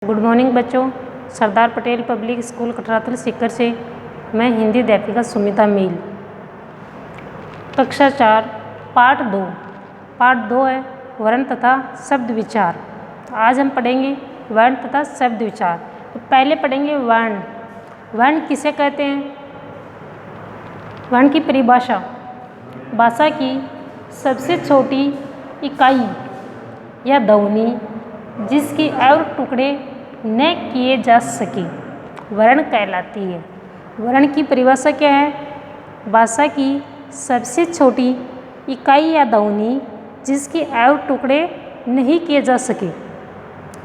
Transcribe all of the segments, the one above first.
Good morning बच्चों। Sardar Patel public school कटरातल Sikar से मैं हिंदी अध्यापिका सुमिता मील। कक्षा 4 पाठ 2 है वर्ण तथा शब्द विचार। आज हम पढ़ेंगे वर्ण तथा शब्द विचार। तो पहले पढ़ेंगे वर्ण। वर्ण किसे कहते हैं? वर्ण की परिभाषा: भाषा की सबसे छोटी इकाई या ध्वनि जिसके और टुकड़े न किए जा सके वर्ण कहलाती है। वर्ण की परिभाषा क्या है? भाषा की सबसे छोटी इकाई या ध्वनि जिसके और टुकड़े नहीं किए जा सके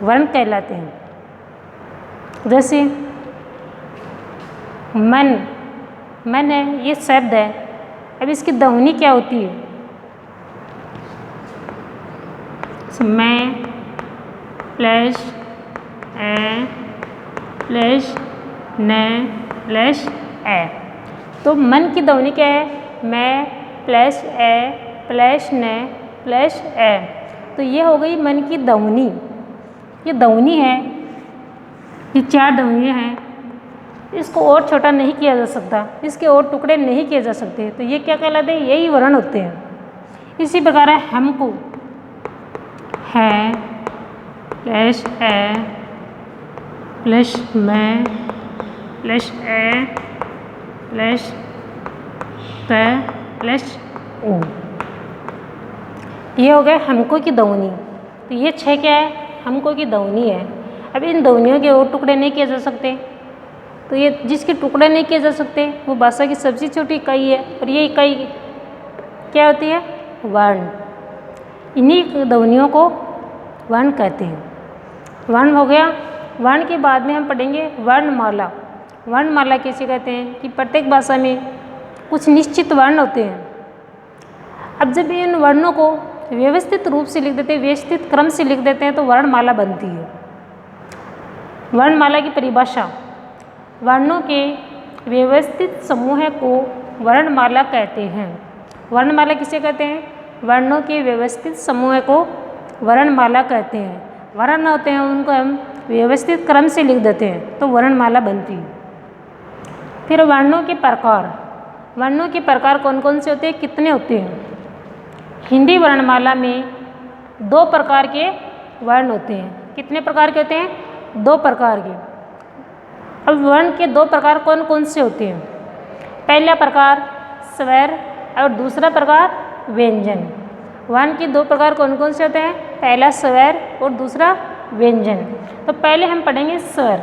वर्ण कहलाते हैं। जैसे मन है, ये शब्द है। अब इसकी ध्वनि क्या होती है? मैं प्लस ए प्लस न प्लस ए। तो मन की ध्वनि क्या है? मैं प्लस ए प्लस न प्लस ए। तो ये हो गई मन की ध्वनि। ये ध्वनि है, ये 4 ध्वनियाँ हैं। इसको और छोटा नहीं किया जा सकता, इसके और टुकड़े नहीं किए जा सकते। तो ये क्या कहलाते हैं? यही वर्ण होते हैं। इसी प्रकार है हमको, है प्लस ए प्लस मैं प्लस ए प्लस त प्लस ओ। ये हो गया हमको की ध्वनि। तो ये 6 क्या है? हमको की ध्वनि है। अब इन ध्वनियों के और टुकड़े नहीं किए जा सकते। तो ये जिसके टुकड़े नहीं किए जा सकते वो भाषा की सबसे छोटी इकाई है। और ये इकाई क्या होती है? वर्ण। इन्हीं ध्वनियों को वर्ण कहते हैं। वर्ण हो गया। वर्ण के बाद में हम पढ़ेंगे वर्णमाला। वर्णमाला किसे कहते हैं? कि प्रत्येक भाषा में कुछ निश्चित वर्ण होते हैं। अब जब इन वर्णों को व्यवस्थित रूप से लिख देते हैं, व्यवस्थित क्रम से लिख देते हैं, तो वर्णमाला बनती है। वर्णमाला की परिभाषा: वर्णों के व्यवस्थित समूह को वर्णमाला कहते हैं। वर्णमाला किसे कहते हैं? वर्णों के व्यवस्थित समूह को वर्णमाला कहते हैं। वर्ण होते हैं, उनको हम व्यवस्थित क्रम से लिख देते हैं तो वर्णमाला बनती है। फिर वर्णों के प्रकार। वर्णों के प्रकार कौन कौन से होते हैं? कितने होते हैं? हिंदी वर्णमाला में 2 प्रकार के वर्ण होते हैं। कितने प्रकार के होते हैं? 2 प्रकार के। अब वर्ण के 2 प्रकार कौन कौन से होते हैं? पहला प्रकार स्वर और दूसरा प्रकार व्यंजन। वर्ण के 2 प्रकार कौन कौन से होते हैं? पहला स्वर और दूसरा व्यंजन। तो पहले हम पढ़ेंगे स्वर।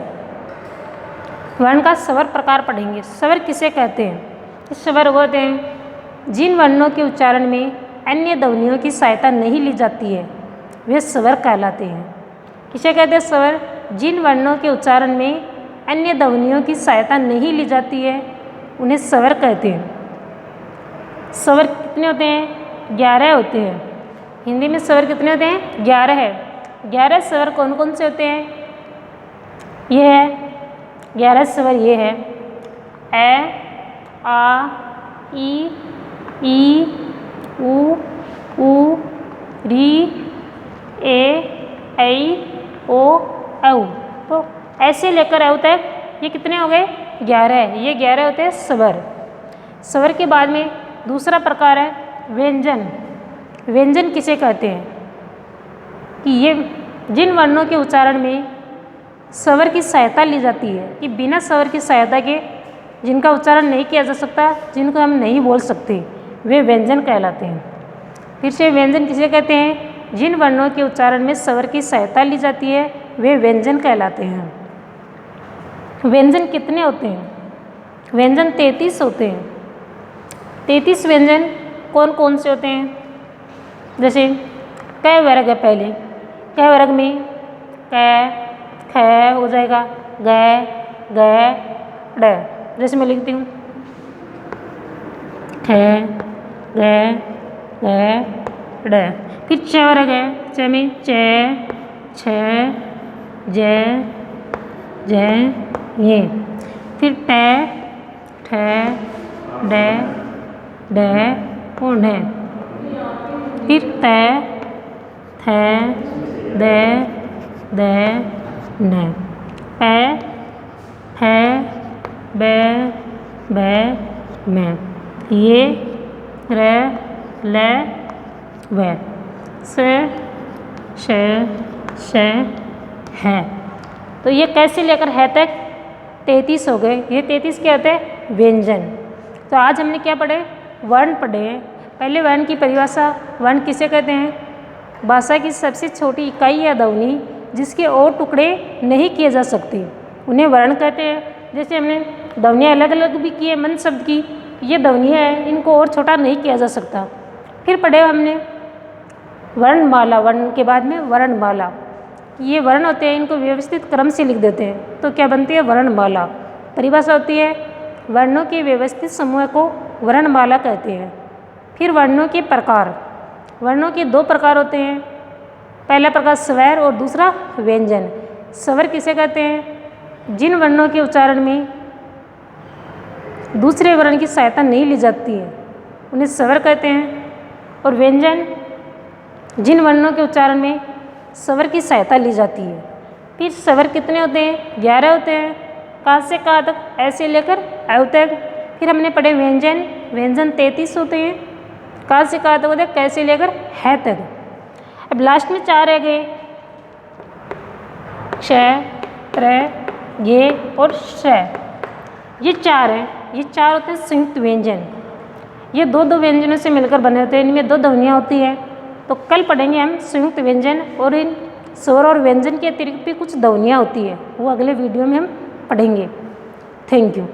वर्ण का स्वर प्रकार पढ़ेंगे। स्वर किसे कहते हैं? स्वर वो होते हैं जिन वर्णों के उच्चारण में अन्य ध्वनियों की सहायता नहीं ली जाती है, वे स्वर कहलाते हैं। किसे कहते हैं? स्वर जिन वर्णों के उच्चारण में अन्य ध्वनियों की सहायता नहीं ली जाती है उन्हें स्वर कहते हैं। स्वर कितने होते हैं? 11 होते हैं। हिंदी में स्वर कितने होते हैं? 11 है। 11 स्वर कौन कौन से होते हैं? ये है 11 स्वर। ये है ए आ ई उ री ए ऐ ओ औ। तो ऐसे लेकर औ तक ये कितने हो गए? 11 है। ये 11 होते हैं स्वर। स्वर के बाद में दूसरा प्रकार है व्यंजन। व्यंजन किसे कहते हैं? कि ये जिन वर्णों के उच्चारण में स्वर की सहायता ली जाती है, कि बिना स्वर की सहायता के जिनका उच्चारण नहीं किया जा सकता, जिनको हम नहीं बोल सकते, वे व्यंजन कहलाते हैं। फिर से व्यंजन किसे कहते हैं? जिन वर्णों के उच्चारण में स्वर की सहायता ली जाती है वे व्यंजन कहलाते हैं। व्यंजन कितने होते हैं? व्यंजन 33 होते हैं। 33 व्यंजन कौन कौन से होते हैं? जैसे क वर्ग है। पहले क वर्ग में क ख हो जाएगा, ग ग ड। जैसे मैं लिखती हूँ ख ग ग ड। फिर च वर्ग है। च में च छ ज ज ये। फिर ट ठ ड ढ और ढ। फिर त थ द द न। पै है बै भै मैं। ये र ल व। स श श है। तो ये कैसे लेकर है तक 33 हो गए। ये 33 क्या होते हैं? व्यंजन। तो आज हमने क्या पढ़े? वर्ण पढ़े। पहले वर्ण की परिभाषा। वर्ण किसे कहते हैं? भाषा की सबसे छोटी इकाई या ध्वनि जिसके और टुकड़े नहीं किए जा सकते उन्हें वर्ण कहते हैं। जैसे हमने ध्वनियाँ अलग अलग भी की है मन शब्द की, ये ध्वनियाँ हैं, इनको और छोटा नहीं किया जा सकता। फिर पढ़े हमने वर्णमाला। वर्ण के बाद में वर्णमाला। ये वर्ण होते हैं, इनको व्यवस्थित क्रम से लिख देते हैं तो क्या बनती है? वर्णमाला। परिभाषा होती है वर्णों के व्यवस्थित समूह को वर्णमाला कहते हैं। फिर वर्णों के प्रकार। वर्णों के 2 प्रकार होते हैं। पहला प्रकार स्वर और दूसरा व्यंजन। स्वर किसे कहते हैं? जिन वर्णों के उच्चारण में दूसरे वर्ण की सहायता नहीं ली जाती है उन्हें स्वर कहते हैं। और व्यंजन जिन वर्णों के उच्चारण में स्वर की सहायता ली जाती है। फिर स्वर कितने होते हैं? 11 होते हैं। का से का तक, ऐसे लेकर अव तक। फिर हमने पढ़े व्यंजन। व्यंजन 33 होते हैं। का से का तक होते हैं, कैसे लेकर है तक। अब लास्ट में 4 रह गए, श त्र ये और श। ये 4 हैं। ये 4 होते हैं संयुक्त व्यंजन। ये 2 व्यंजनों से मिलकर बने होते हैं। इनमें 2 ध्वनियाँ होती हैं। तो कल पढ़ेंगे हम संयुक्त व्यंजन और इन स्वर और व्यंजन के अतिरिक्त भी कुछ ध्वनियाँ होती है, वो अगले वीडियो में हम पढ़ेंगे। Thank you.